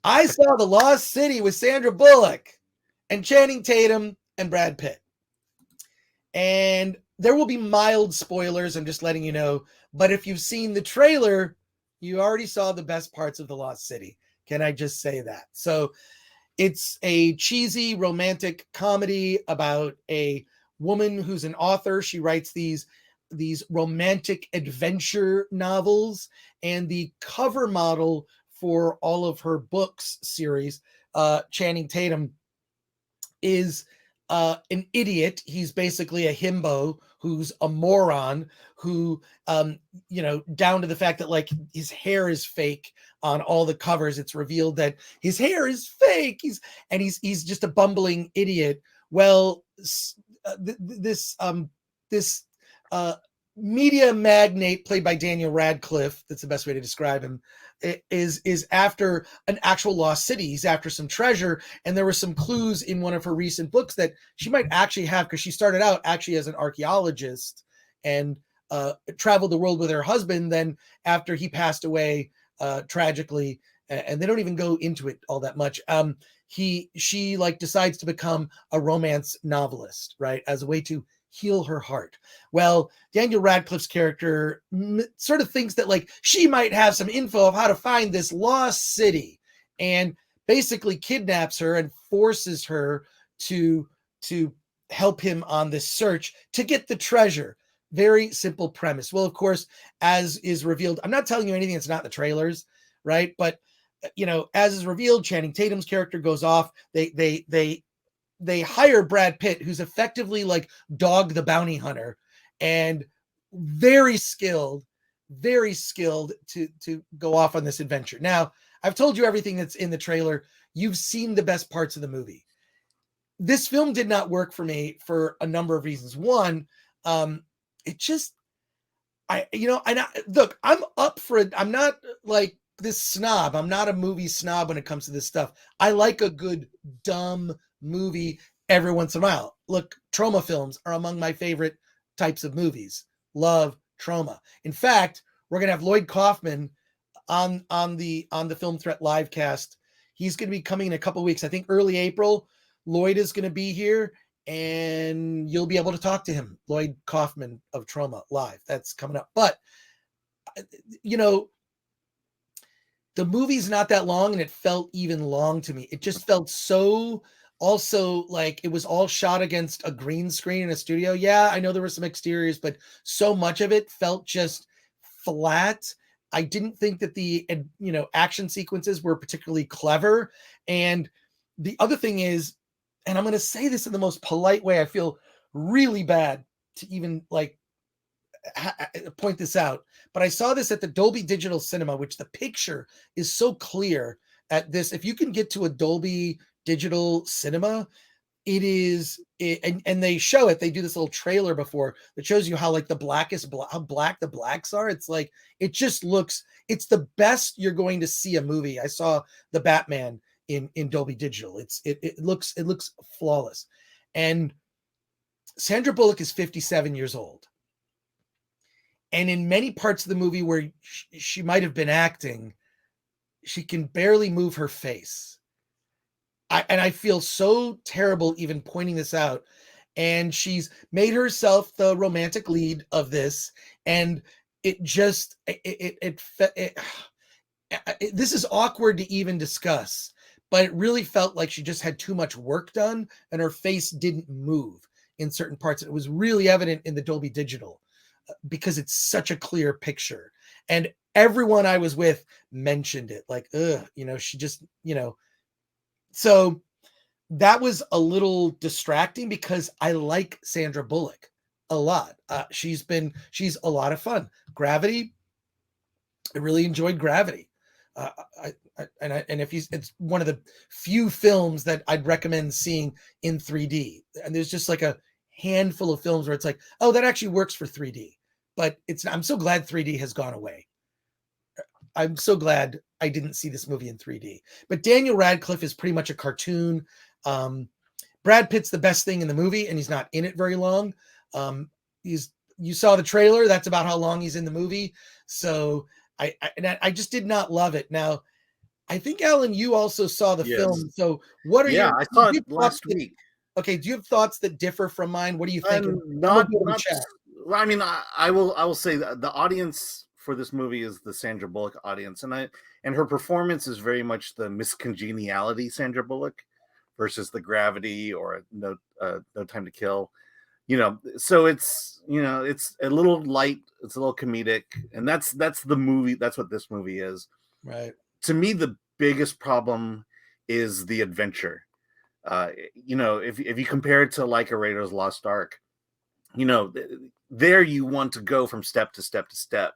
I saw The Lost City with Sandra Bullock and Channing Tatum and Brad Pitt. And there will be mild spoilers, I'm just letting you know. But if you've seen the trailer, you already saw the best parts of The Lost City. Can I just say that? So it's a cheesy romantic comedy about a woman who's an author. She writes these romantic adventure novels, and the cover model for all of her books series, Channing Tatum, is an idiot. He's basically a himbo who's a moron who, down to the fact that like his hair is fake on all the covers. It's revealed that his hair is fake. He's just a bumbling idiot. Well, this media magnate played by Daniel Radcliffe, that's the best way to describe him, is after an actual lost city. He's after some treasure, and there were some clues in one of her recent books that she might actually have, because she started out actually as an archaeologist and traveled the world with her husband. Then after he passed away tragically, and they don't even go into it all that much, she like decides to become a romance novelist, right, as a way to heal her heart. Well, Daniel Radcliffe's character sort of thinks that like she might have some info of how to find this lost city, and basically kidnaps her and forces her to help him on this search to get the treasure. Very simple premise. Well, of course, as is revealed, I'm not telling you anything that's not in the trailers, right? But as is revealed, Channing Tatum's character goes off. They hire Brad Pitt, who's effectively like Dog the Bounty Hunter, and very skilled to go off on this adventure. Now, I've told you everything that's in the trailer. You've seen the best parts of the movie. This film did not work for me for a number of reasons. One, it just, look, I'm up for it. I'm not like this snob. I'm not a movie snob when it comes to this stuff. I like a good, dumb movie every once in a while. Look, trauma films are among my favorite types of movies. Love trauma. In fact, we're gonna have Lloyd Kaufman on the Film Threat live cast. He's gonna be coming in a couple weeks. I think early April. Lloyd is gonna be here, and you'll be able to talk to him. Lloyd Kaufman of Trauma live. That's coming up. But the movie's not that long, and it felt even long to me. It just felt so, also like it was all shot against a green screen in a studio. Yeah, I know there were some exteriors, but so much of it felt just flat. I didn't think that the action sequences were particularly clever. And the other thing is, and I'm going to say this in the most polite way, I feel really bad to even like point this out, but I saw this at the Dolby Digital Cinema, which the picture is so clear at this. If you can get to a Dolby Digital Cinema, it is, and they show it. They do this little trailer before that shows you how like how black the blacks are. It's like, it just looks, it's the best you're going to see a movie. I saw the Batman in Dolby Digital. It looks flawless. And Sandra Bullock is 57 years old. And in many parts of the movie where she might have been acting, she can barely move her face. I feel so terrible even pointing this out. And she's made herself the romantic lead of this. And it just, this is awkward to even discuss, but it really felt like she just had too much work done and her face didn't move in certain parts. It was really evident in the Dolby Digital because it's such a clear picture. And everyone I was with mentioned it, like, she just, so that was a little distracting because I like Sandra Bullock a lot. She's a lot of fun. Gravity, I really enjoyed Gravity. It's one of the few films that I'd recommend seeing in 3D. And there's just like a handful of films where it's like, oh, that actually works for 3D. But I'm so glad 3D has gone away. I'm so glad I didn't see this movie in 3D. But Daniel Radcliffe is pretty much a cartoon. Brad Pitt's the best thing in the movie, and he's not in it very long. You saw the trailer. That's about how long he's in the movie. So I just did not love it. Now, I think, Alan, you also saw the Yes. film. So what are Yeah, your I saw do you it have thoughts last that week. okay, do you have thoughts that differ from mine? What do you think? And we'll Not be able to not. chat. Well, I mean, I will say that the audience for this movie is the Sandra Bullock audience, and her performance is very much the miscongeniality Sandra Bullock versus the gravity or No Time to Kill. So it's a little light, it's a little comedic, and that's the movie. That's what this movie is. Right. To me, the biggest problem is the adventure. If you compare it to like a Raiders Lost Ark, you know, there you want to go from step to step to step,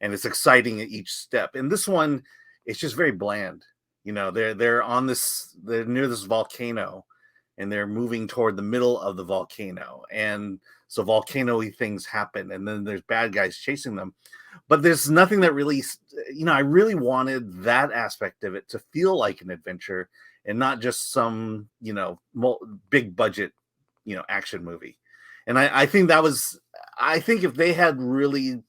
and it's exciting at each step. And this one, it's just very bland. They're near this volcano, and they're moving toward the middle of the volcano, and so volcano-y things happen, and then there's bad guys chasing them. But there's nothing that really, I really wanted that aspect of it to feel like an adventure and not just some, big budget, action movie. And I think if they had really,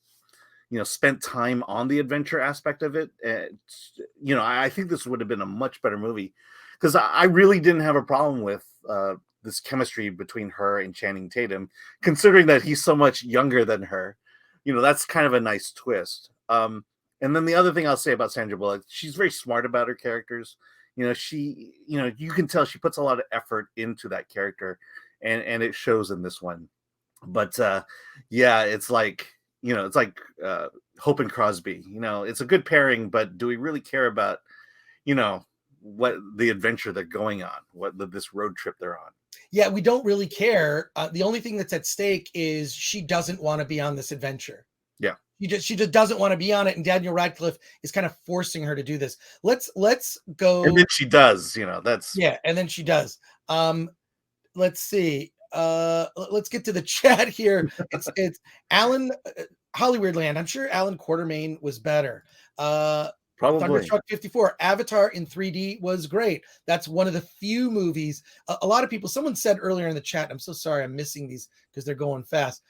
spent time on the adventure aspect of it, I think this would have been a much better movie, because I really didn't have a problem with this chemistry between her and Channing Tatum, considering that he's so much younger than her. That's kind of a nice twist. And then the other thing I'll say about Sandra Bullock, she's very smart about her characters. You can tell she puts a lot of effort into that character, and it shows in this one. But yeah, it's like Hope and Crosby. It's a good pairing, but do we really care about you know what the adventure they're going on, this road trip they're on? Yeah, we don't really care. The only thing that's at stake is she doesn't want to be on this adventure. Yeah. She just doesn't want to be on it, and Daniel Radcliffe is kind of forcing her to do this. Let's go. And then she does. That's Yeah, and then she does. Let's see. Let's get to the chat here. It's Alan Hollywoodland. I'm sure Alan Quartermain was better. probably. Thunderstruck 54, Avatar in 3D was great. That's one of the few movies. A lot of people, someone said earlier in the chat, I'm so sorry I'm missing these because they're going fast.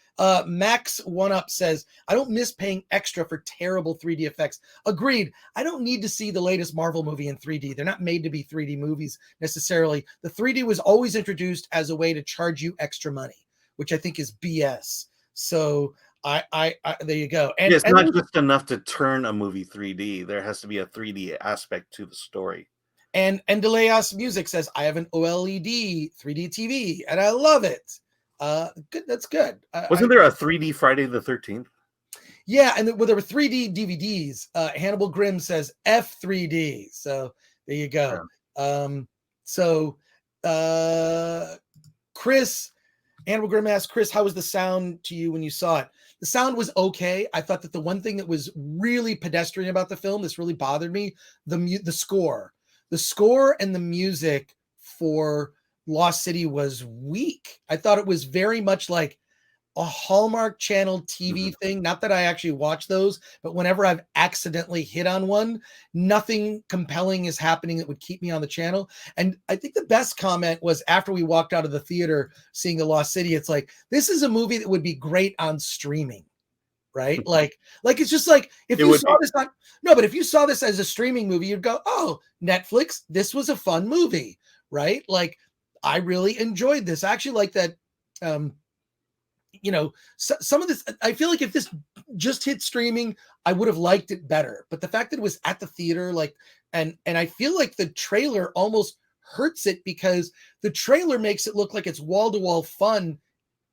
Max One Up says, I don't miss paying extra for terrible 3D effects. Agreed. I don't need to see the latest Marvel movie in 3D. They're not made to be 3D movies necessarily. The 3D was always introduced as a way to charge you extra money, which I think is BS. So I there you go. And, Yeah, it's and not just enough to turn a movie 3D. There has to be a 3D aspect to the story. And Deleas Music says, I have an OLED 3D TV and I love it. Good. That's good. Wasn't there a 3D Friday the 13th? Yeah, and there were 3D DVDs. Hannibal Grimm says F3D. So there you go. Yeah. Chris, Hannibal Grimm asked, Chris, how was the sound to you when you saw it? The sound was okay. I thought that the one thing that was really pedestrian about the film, this really bothered me, the score. The score and the music for Lost City was weak. I thought it was very much like a Hallmark Channel TV thing. Not that I actually watch those, but whenever I've accidentally hit on one, nothing compelling is happening that would keep me on the channel. And I think the best comment was after we walked out of the theater seeing The Lost City, it's like, this is a movie that would be great on streaming. Right? Like it's just like if you saw this on but if you saw this as a streaming movie, you'd go, oh, Netflix, this was a fun movie, right? Like I really enjoyed this. I actually like that. Some of this, I feel like if this just hit streaming, I would have liked it better. But the fact that it was at the theater, like, and I feel like the trailer almost hurts it because the trailer makes it look like it's wall-to-wall fun.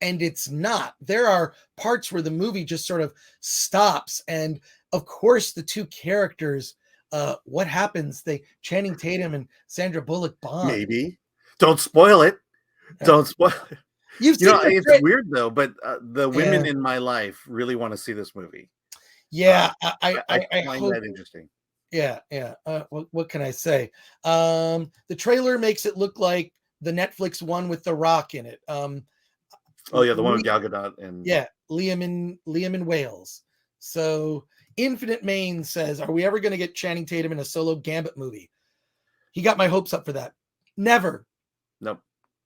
And it's not. There are parts where the movie just sort of stops. And of course, the two characters, what happens? Channing Tatum and Sandra Bullock bond. Maybe. Don't spoil it. Don't spoil it. It's weird though, but the women in my life really want to see this movie. Yeah, I find that interesting. Yeah. What can I say? The trailer makes it look like the Netflix one with The Rock in it. Oh yeah, the one with Gal Gadot and Liam in Wales. So Infinite Main says, "Are we ever going to get Channing Tatum in a solo Gambit movie?" He got my hopes up for that. Never. Nope.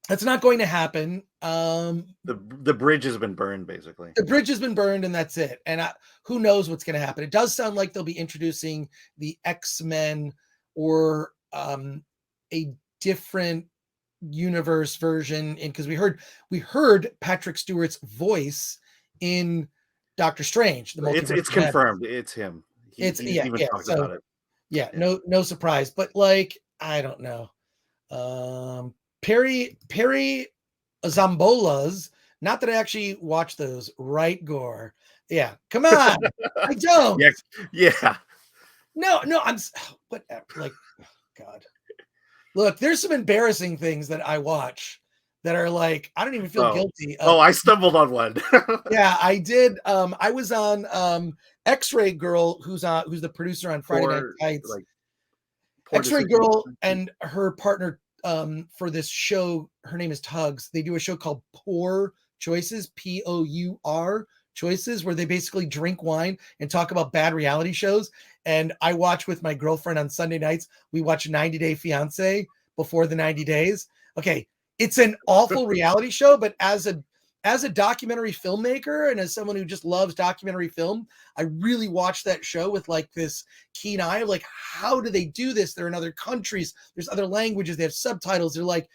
That's not going to happen. The bridge has been burned, basically. The bridge has been burned, and that's it. And who knows what's going to happen? It does sound like they'll be introducing the X-Men or a different universe version, and because we heard Patrick Stewart's voice in Doctor Strange, the Multiverse It's of Madness. confirmed. It's him. He's even talked so about it. yeah, no surprise, but like I don't know. Perry Zambolas, not that I actually watch those, right, Gore? Yeah, come on. I don't. Yeah. No, I'm whatever. Like, God. Look, there's some embarrassing things that I watch that are like I don't even feel guilty of. I stumbled on one. Yeah, I did. I was on X-Ray Girl, who's the producer on Friday Night Lights. Like, X-Ray Girl and her partner for this show, her name is Tugs. They do a show called Pour Choices, Pour Choices, where they basically drink wine and talk about bad reality shows. And I watch with my girlfriend on Sunday nights. We watch 90 Day Fiance before the 90 days. Okay, it's an awful reality show, but as a documentary filmmaker and as someone who just loves documentary film, I really watch that show with like this keen eye of like, how do they do this? They're in other countries. There's other languages. They have subtitles. They're like,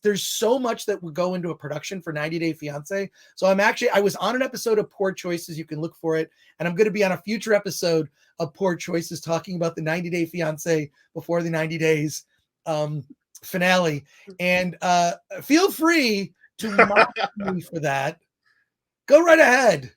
there's so much that would go into a production for 90 Day Fiance. So I was on an episode of Poor Choices. You can look for it. And I'm going to be on a future episode of Poor Choices talking about the 90 Day Fiance before the 90 days finale. And feel free to mock me for that. Go right ahead.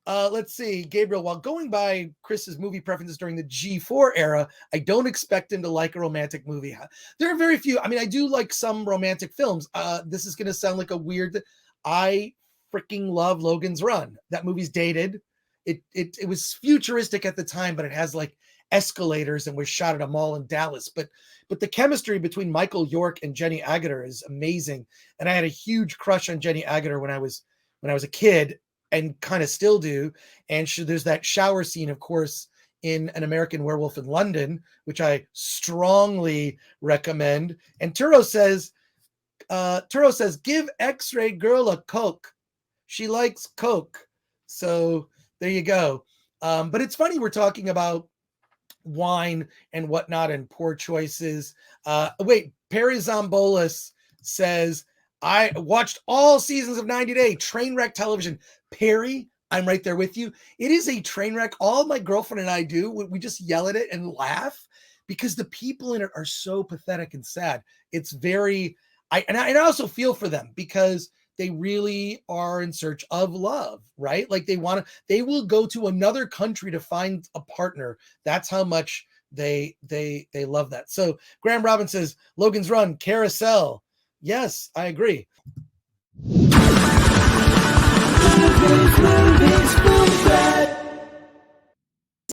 Let's see, Gabriel, while going by Chris's movie preferences during the G4 era, I don't expect him to like a romantic movie. There are very few. I mean, I do like some romantic films. This is going to sound like a weird. I freaking love Logan's Run. That movie's dated. It was futuristic at the time, but it has like escalators and was shot at a mall in Dallas. But the chemistry between Michael York and Jenny Agutter is amazing. And I had a huge crush on Jenny Agutter when I was a kid, and kind of still do. And there's that shower scene, of course, in An American Werewolf in London, which I strongly recommend. And Turo says, give X-Ray Girl a Coke. She likes Coke. So there you go. But it's funny we're talking about wine and whatnot and poor choices. Wait, Perry Zambolas says, I watched all seasons of 90 Day, train wreck television. Perry, I'm right there with you. It is a train wreck. All my girlfriend and I do, we just yell at it and laugh because the people in it are so pathetic and sad. It's very, I also feel for them because they really are in search of love, right? Like they will go to another country to find a partner. That's how much they love that. So Graham Robbins says, Logan's Run, Carousel. Yes, I agree.